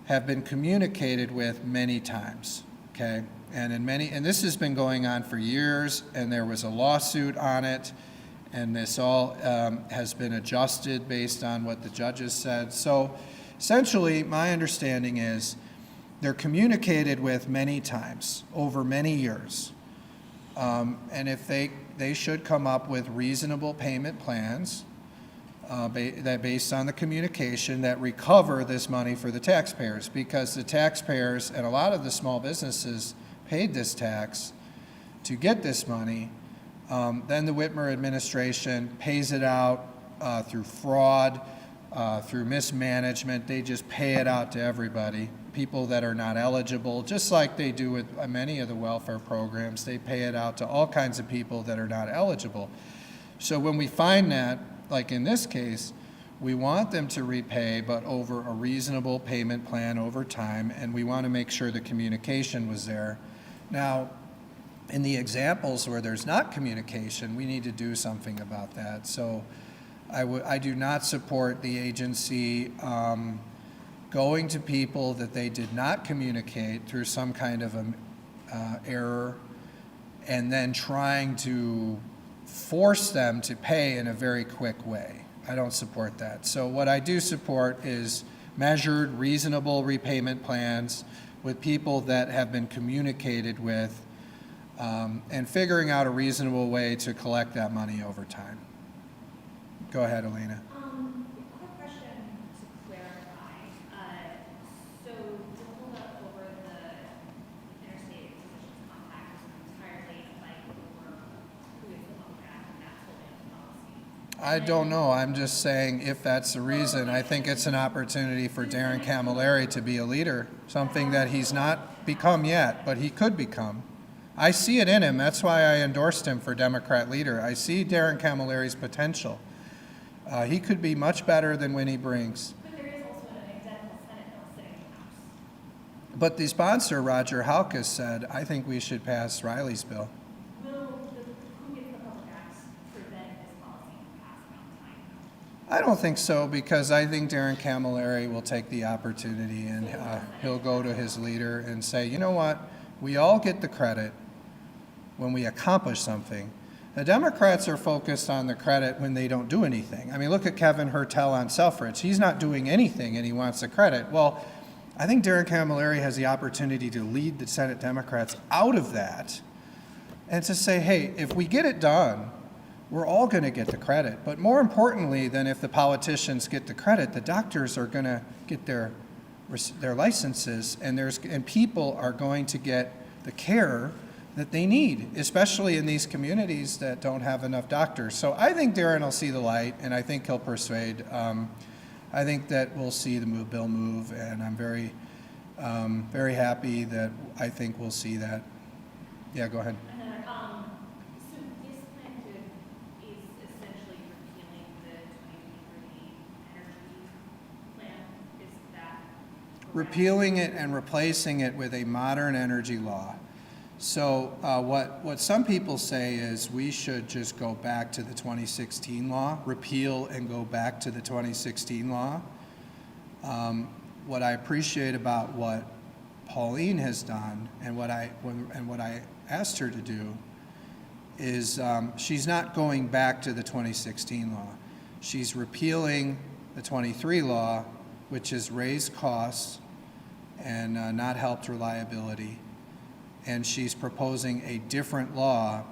S1: have been communicated with many times, okay? And this has been going on for years, and there was a lawsuit on it, and this all has been adjusted based on what the judges said. So essentially, my understanding is they're communicated with many times over many years. And if they should come up with reasonable payment plans that based on the communication that recover this money for the taxpayers, because the taxpayers and a lot of the small businesses paid this tax to get this money. Then the Whitmer administration pays it out through fraud, through mismanagement. They just pay it out to everybody, people that are not eligible, just like they do with many of the welfare programs. They pay it out to all kinds of people that are not eligible. So when we find that, like in this case, we want them to repay, but over a reasonable payment plan over time, and we want to make sure the communication was there. Now, in the examples where there's not communication, we need to do something about that. So I do not support the agency going to people that they did not communicate through some kind of error and then trying to force them to pay in a very quick way. I don't support that. So what I do support is measured, reasonable repayment plans with people that have been communicated with and figuring out a reasonable way to collect that money over time. Go ahead, Elena.
S6: Quick question to clarify. So to hold up over the interstate physicians
S1: I don't know. I'm just saying if that's the reason, I think it's an opportunity for Darren Camilleri to be a leader, something that he's not become yet, but he could become. I see it in him. That's why I endorsed him for Democrat leader. I see Darren Camilleri's potential. He could be much better than Winnie Briggs.
S6: But there is also an identical Senate bill sitting in the House.
S1: But the sponsor, Roger Halkas, said, I think we should pass Riley's bill.
S6: Who gets the public acts to prevent this policy from passing on time?
S1: I don't think so, because I think Darren Camilleri will take the opportunity and he'll go to his leader and say, you know what, we all get the credit when we accomplish something. The Democrats are focused on the credit when they don't do anything. I mean, look at Kevin Hertel on Selfridge. He's not doing anything and he wants the credit. Well, I think Darren Camilleri has the opportunity to lead the Senate Democrats out of that and to say, hey, if we get it done, we're all going to get the credit. But more importantly than if the politicians get the credit, the doctors are going to get their licenses, and people are going to get the care that they need, especially in these communities that don't have enough doctors. So I think Darren will see the light, and I think he'll persuade. I think that we'll see the bill move, and I'm very, very happy that I think we'll see that. Yeah, go ahead.
S6: Another, so this plan is essentially repealing the 2023 energy plan, is that correct?
S1: Repealing it and replacing it with a modern energy law. So what some people say is we should just go back to the 2016 law, repeal and go back to the 2016 law. What I appreciate about what Pauline has done and what I asked her to do is she's not going back to the 2016 law. She's repealing the 23 law, which has raised costs and not helped reliability. And she's proposing a different law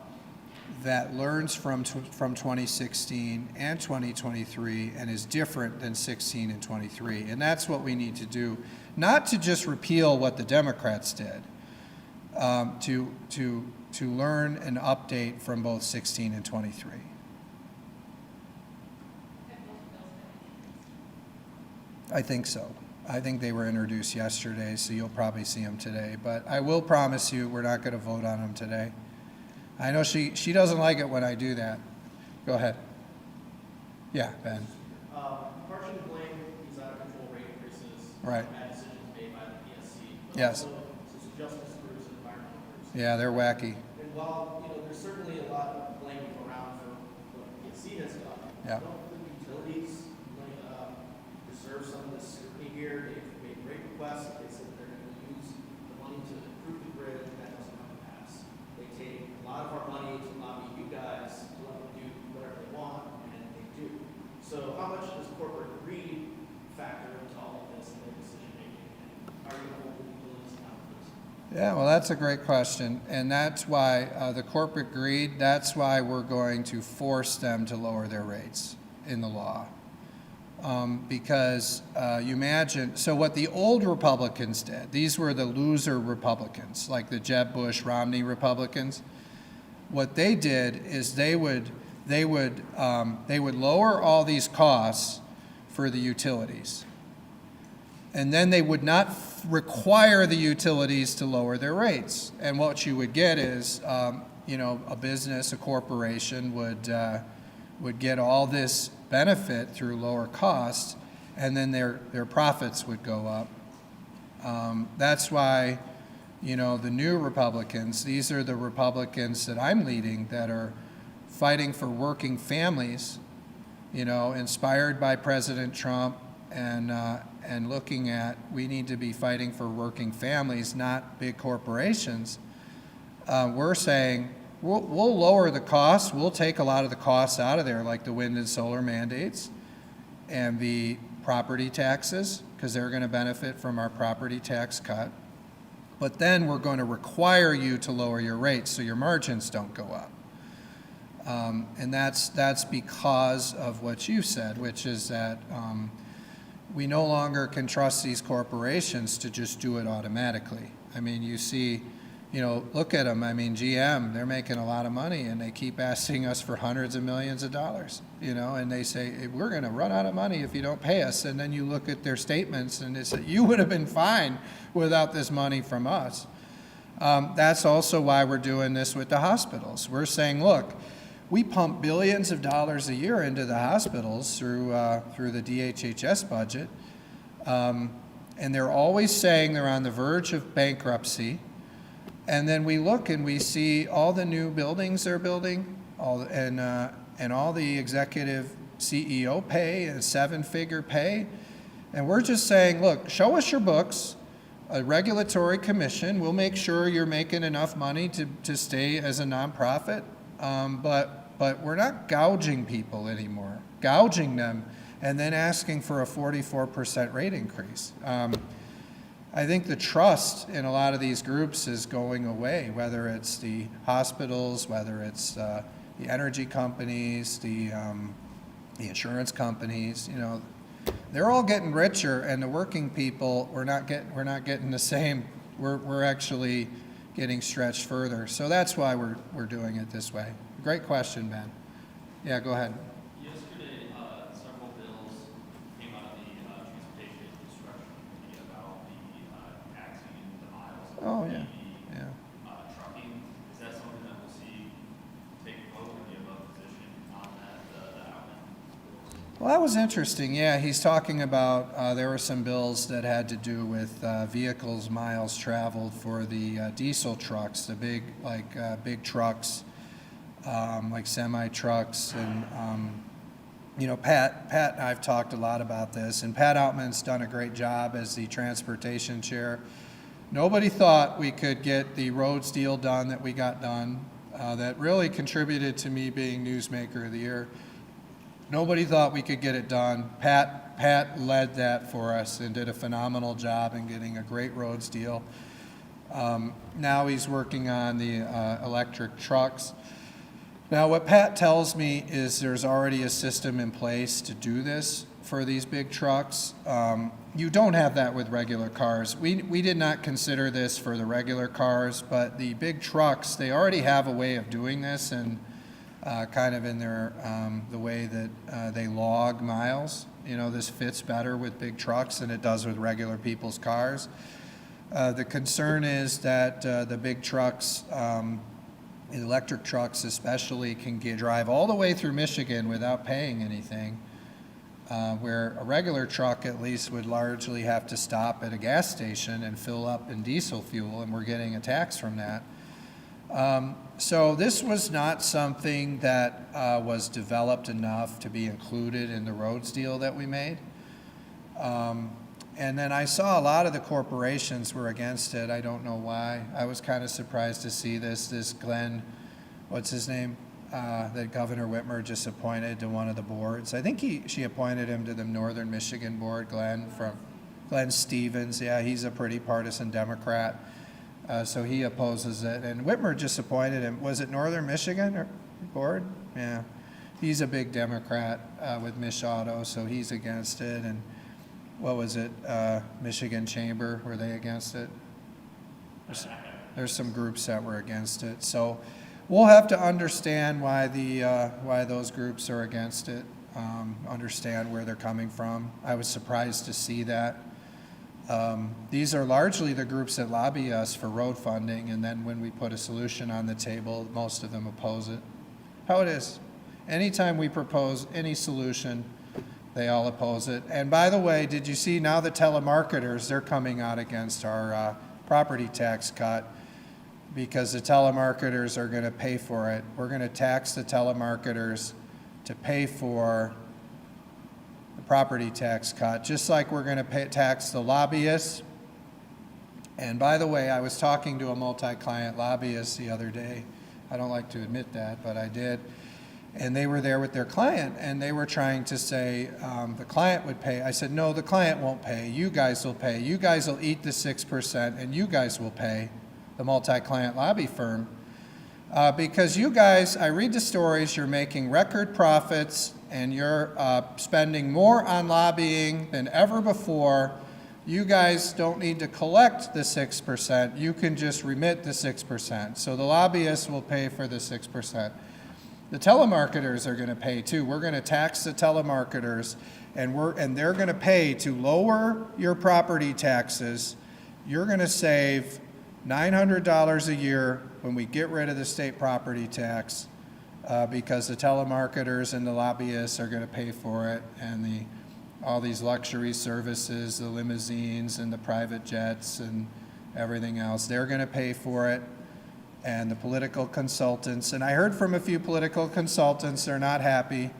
S1: that learns from 2016 and 2023 and is different than 16 and 23. And that's what we need to do, not to just repeal what the Democrats did, to learn and update from both 16 and 23. I think so. I think they were introduced yesterday, so you'll probably see them today. But I will promise you we're not going to vote on them today. I know she doesn't like it when I do that. Go ahead. Yeah, Ben.
S7: Partially to blame these out-of-control rate increases.
S1: Right.
S7: Bad decisions made by the PSC.
S1: Yes.
S7: Also, some justice groups and environmental groups.
S1: Yeah, they're wacky.
S7: And while, there's certainly a lot of blame to go around for what the PSC has done,
S1: Yeah.
S7: don't the utilities deserve some of this scrutiny here? They've made great requests. They said that they're going to use the money to improve the grid, and that doesn't come to pass. They take a lot of our money to lobby you guys to let them do whatever they want, and they do. So how much does corporate greed factor into all of this in their decision making? And are you going to hold the utilities accountable for this?
S1: Yeah, well, that's a great question. And that's why the corporate greed, that's why we're going to force them to lower their rates in the law. Because you imagine, so what the old Republicans did, these were the loser Republicans, like the Jeb Bush, Romney Republicans. What they did is they would lower all these costs for the utilities. And then they would not require the utilities to lower their rates. And what you would get is, a business, a corporation would get all this benefit through lower costs, and then their profits would go up. That's why, the new Republicans, these are the Republicans that I'm leading that are fighting for working families, inspired by President Trump and looking at we need to be fighting for working families, not big corporations. We're saying we'll lower the costs. We'll take a lot of the costs out of there, like the wind and solar mandates and the property taxes, because they're going to benefit from our property tax cut. But then we're going to require you to lower your rates so your margins don't go up. And that's because of what you said, which is that we no longer can trust these corporations to just do it automatically. I mean, you see you know, look at them. I mean, GM, they're making a lot of money, and they keep asking us for hundreds of millions of dollars, you know, and they say, "Hey, we're going to run out of money if you don't pay us." And then you look at their statements, and they say, "You would have been fine without this money from us." That's also why we're doing this with the hospitals. We're saying, look, we pump billions of dollars a year into the hospitals through the DHHS budget, and they're always saying they're on the verge of bankruptcy. And then we look and we see all the new buildings they're building, and all the executive CEO pay and seven-figure pay. And we're just saying, look, show us your books, a regulatory commission. We'll make sure you're making enough money to stay as a nonprofit. But we're not gouging people anymore, gouging them and then asking for a 44% rate increase. I think the trust in a lot of these groups is going away, whether it's the hospitals, whether it's the energy companies, the insurance companies. You know, they're all getting richer, and the working people, we're not getting the same. We're actually getting stretched further. So that's why we're doing it this way. Great question, Ben. Yeah, go ahead.
S8: Yesterday, several bills came out of the Transportation and Construction Committee about the taxing the miles.
S1: Oh,
S8: of
S1: yeah,
S8: the,
S1: yeah.
S8: Trucking. Is that something that we'll see take a vote or give a position on that, the outcome?
S1: Well, that was interesting. Yeah, he's talking about there were some bills that had to do with vehicles miles traveled for the diesel trucks, the big trucks, like semi trucks, and you know, Pat and I've talked a lot about this, and Pat Outman's done a great job as the transportation chair. Nobody thought we could get the roads deal done that we got done. That really contributed to me being Newsmaker of the Year. Nobody thought we could get it done. Pat led that for us and did a phenomenal job in getting a great roads deal. Now he's working on the electric trucks. Now what Pat tells me is there's already a system in place to do this for these big trucks. You don't have that with regular cars. We did not consider this for the regular cars, but the big trucks, they already have a way of doing this, and kind of in their the way that they log miles. You know, this fits better with big trucks than it does with regular people's cars. The concern is that the big trucks, electric trucks especially, can drive all the way through Michigan without paying anything, where a regular truck at least would largely have to stop at a gas station and fill up in diesel fuel, and we're getting a tax from that. So this was not something that was developed enough to be included in the roads deal that we made. And then I saw a lot of the corporations were against it. I don't know why. I was kind of surprised to see this Glenn, what's his name, that Governor Whitmer just appointed to one of the boards. I think she appointed him to the Northern Michigan board, Glenn Stevens. Yeah, he's a pretty partisan Democrat. So he opposes it. And Whitmer just appointed him. Was it Northern Michigan board? Yeah. He's a big Democrat with Mich Auto, so he's against it. And what was it? Michigan Chamber, were they against it? There's some groups that were against it. So we'll have to understand why those groups are against it, understand where they're coming from. I was surprised to see that. These are largely the groups that lobby us for road funding, and then when we put a solution on the table, most of them oppose it. How it is. Anytime we propose any solution, they all oppose it. And by the way, did you see now the telemarketers, they're coming out against our property tax cut, because the telemarketers are going to pay for it. We're going to tax the telemarketers to pay for the property tax cut, just like we're going to tax the lobbyists. And by the way, I was talking to a multi-client lobbyist the other day. I don't like to admit that, but I did. And they were there with their client, and they were trying to say the client would pay. I said, no, the client won't pay. You guys will pay. You guys will eat the 6%, and you guys will pay, the multi-client lobby firm. Because you guys, I read the stories, you're making record profits, and you're spending more on lobbying than ever before, you guys don't need to collect the 6%. You can just remit the 6%. So the lobbyists will pay for the 6%. The telemarketers are going to pay too. We're going to tax the telemarketers, and they're going to pay to lower your property taxes. You're going to save $900 a year when we get rid of the state property tax, because the telemarketers and the lobbyists are going to pay for it, and all these luxury services, the limousines and the private jets and everything else, they're going to pay for it. And the political consultants, and I heard from a few political consultants, they're not happy.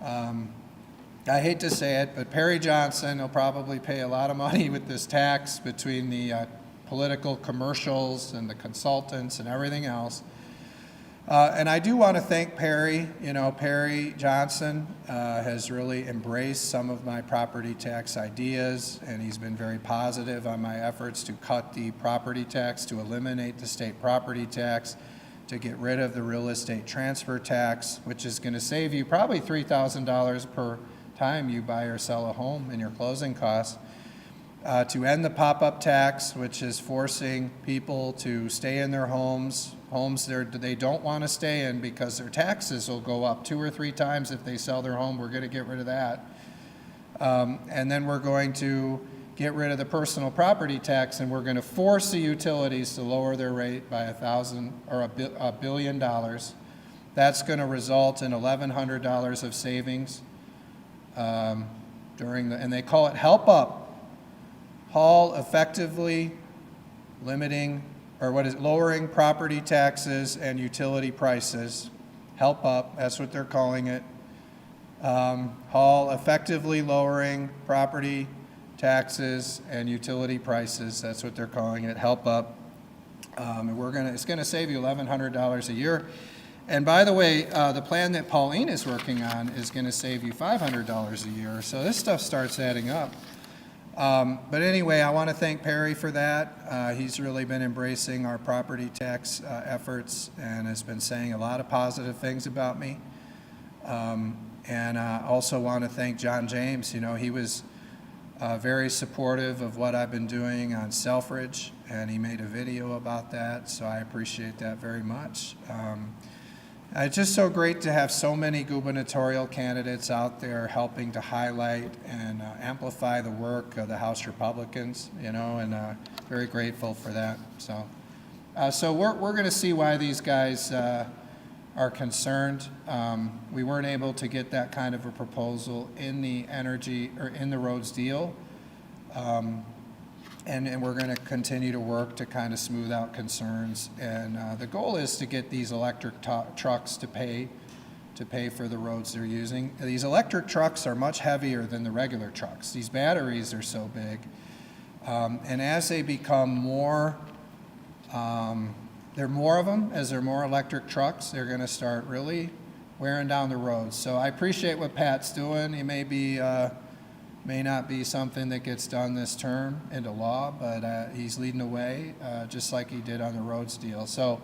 S1: I hate to say it, but Perry Johnson will probably pay a lot of money with this tax between the political commercials and the consultants and everything else. And I do want to thank Perry. Perry Johnson has really embraced some of my property tax ideas, and he's been very positive on my efforts to cut the property tax, to eliminate the state property tax, to get rid of the real estate transfer tax, which is going to save you probably $3,000 per time you buy or sell a home in your closing costs. To end the pop-up tax, which is forcing people to stay in their homes they don't want to stay in because their taxes will go up 2 or 3 times if they sell their home. We're going to get rid of that. And then we're going to get rid of the personal property tax, and we're going to force the utilities to lower their rate by $1 billion. That's going to result in $1,100 of savings and they call it Help Up. Hall effectively lowering property taxes and utility prices. Help Up, that's what they're calling it. Hall effectively lowering property taxes and utility prices, that's what they're calling it, Help Up. And it's gonna save you $1,100 a year. And by the way, the plan that Pauline is working on is gonna save you $500 a year. So this stuff starts adding up. But anyway, I want to thank Perry for that. He's really been embracing our property tax efforts and has been saying a lot of positive things about me. And I also want to thank John James. He was very supportive of what I've been doing on Selfridge, and he made a video about that, so I appreciate that very much. It's just so great to have so many gubernatorial candidates out there helping to highlight and amplify the work of the House Republicans, and very grateful for that. So we're going to see why these guys are concerned. We weren't able to get that kind of a proposal in the roads deal. And we're going to continue to work to kind of smooth out concerns. And the goal is to get these electric trucks to pay for the roads they're using. These electric trucks are much heavier than the regular trucks. These batteries are so big. And as they become more, there are more of them, as there are more electric trucks, they're going to start really wearing down the roads. So I appreciate what Pat's doing. He may not be something that gets done this term into law, but he's leading the way, just like he did on the roads deal. So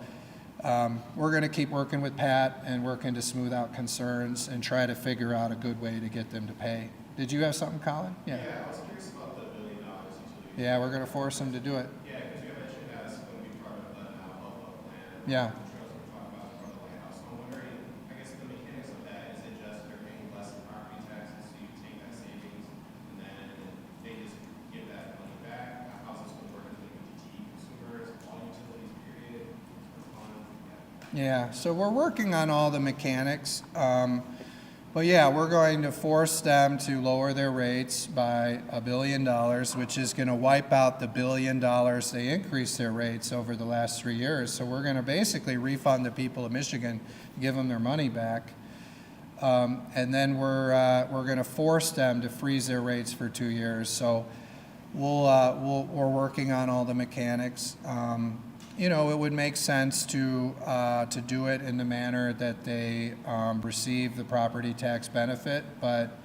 S1: we're going to keep working with Pat and working to smooth out concerns and try to figure out a good way to get them to pay. Did you have something, Colin?
S7: Yeah, I was curious about the $1 billion utility.
S1: Yeah, we're going to force them to do it.
S7: Yeah, because you mentioned that's going to be part of the now Help Up plan.
S1: Yeah.
S7: The trails we're talking about for the Lighthouse. I'm wondering, I guess the mechanics of that, is it just they're paying less in property taxes, so you take that savings and then they just give that money back? How's this going to work? Is it going to be consumers, all utilities, period?
S1: Yeah, so we're working on all the mechanics. But yeah, we're going to force them to lower their rates by $1 billion, which is going to wipe out the $1 billion they increased their rates over the last 3 years. So we're going to basically refund the people of Michigan, give them their money back. And then we're going to force them to freeze their rates for 2 years. So we're working on all the mechanics. It would make sense to do it in the manner that they receive the property tax benefit, but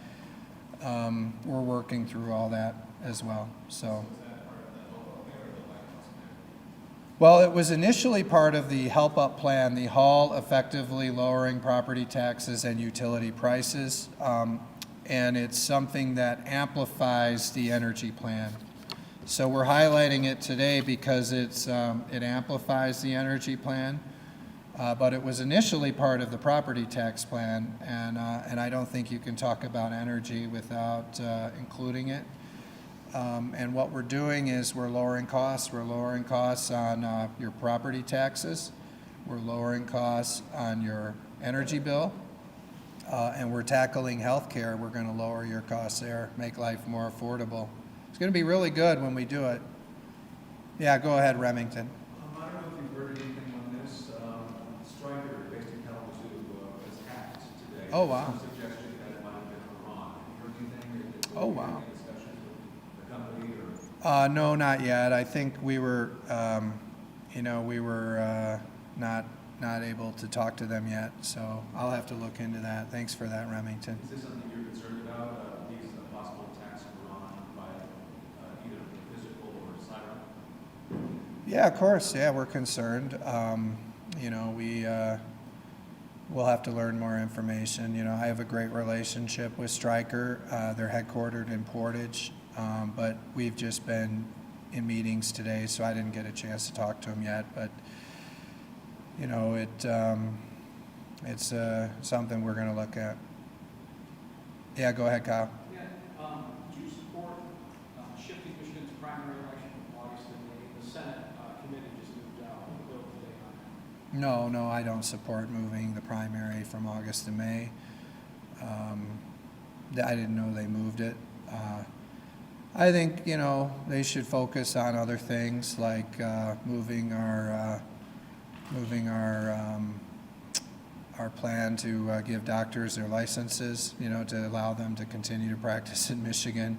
S1: we're working through all that as well. So, well, it was initially part of the Help Up plan, the Hall effectively lowering property taxes and utility prices, and it's something that amplifies the energy plan. So we're highlighting it today because it amplifies the energy plan. But it was initially part of the property tax plan, and I don't think you can talk about energy without including it. And what we're doing is we're lowering costs. We're lowering costs on your property taxes. We're lowering costs on your energy bill. And we're tackling healthcare. We're going to lower your costs there, make life more affordable. It's going to be really good when we do it. Yeah, go ahead, Remington.
S5: I don't know if you've heard anything on this. Stryker, based in Kalamazoo, was hacked today.
S1: Oh, wow.
S5: Some suggestion that it might have been Iran. Have you heard anything?
S1: Oh, wow.
S5: Any discussions with the company or?
S1: No, not yet. I think we were, not able to talk to them yet, so I'll have to look into that. Thanks for that, Remington.
S5: Is this something you're concerned about, these possible attacks of Iran by either physical or cyber?
S1: Yeah, of course. Yeah, we're concerned. We'll have to learn more information. I have a great relationship with Stryker. They're headquartered in Portage, but we've just been in meetings today, so I didn't get a chance to talk to them yet. But it's something we're going to look at. Yeah, go ahead, Kyle.
S5: Yeah, do you support shifting Michigan's primary election from August to May? The Senate committee just moved out a bill today on that.
S1: No, I don't support moving the primary from August to May. I didn't know they moved it. I think, they should focus on other things like moving our plan to give doctors their licenses, to allow them to continue to practice in Michigan.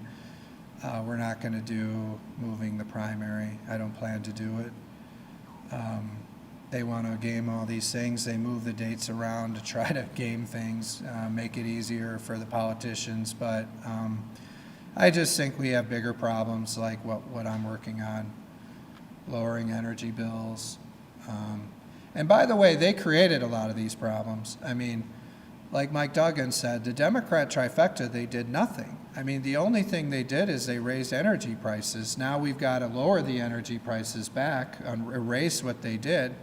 S1: We're not going to do moving the primary. I don't plan to do it. They want to game all these things. They move the dates around to try to game things, make it easier for the politicians. But I just think we have bigger problems like what I'm working on, lowering energy bills. And by the way, they created a lot of these problems. I mean, like Mike Duggan said, the Democrat trifecta, they did nothing. I mean, the only thing they did is they raised energy prices. Now we've got to lower the energy prices back, erase what they did,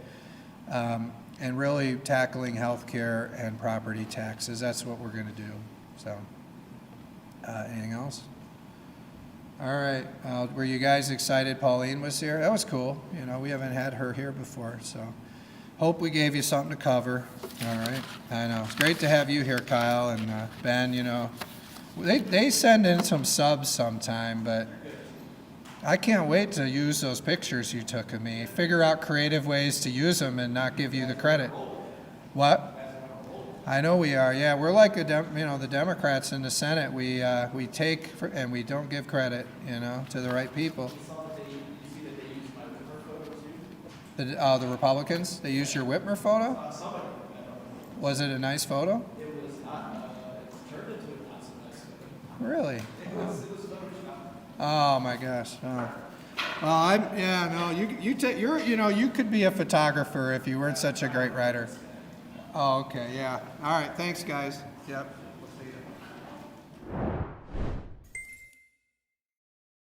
S1: and really tackling health care and property taxes. That's what we're going to do. So, anything else? All right. Were you guys excited Pauline was here? That was cool. We haven't had her here before, so hope we gave you something to cover. All right. I know. It's great to have you here, Kyle and Ben. They send in some subs sometime, but I can't wait to use those pictures you took of me. Figure out creative ways to use them and not give you the credit. What? I know we are. Yeah, we're like the Democrats in the Senate. We take and we don't give credit, to the right people. The Republicans, they used your Whitmer photo? Was it a nice photo?
S7: It was not, it's turned into a not so nice photo.
S1: Really?
S7: It was
S1: Oh my gosh. Oh. Well, you could be a photographer if you weren't such a great writer. Oh, okay, yeah. All right, thanks guys. Yep.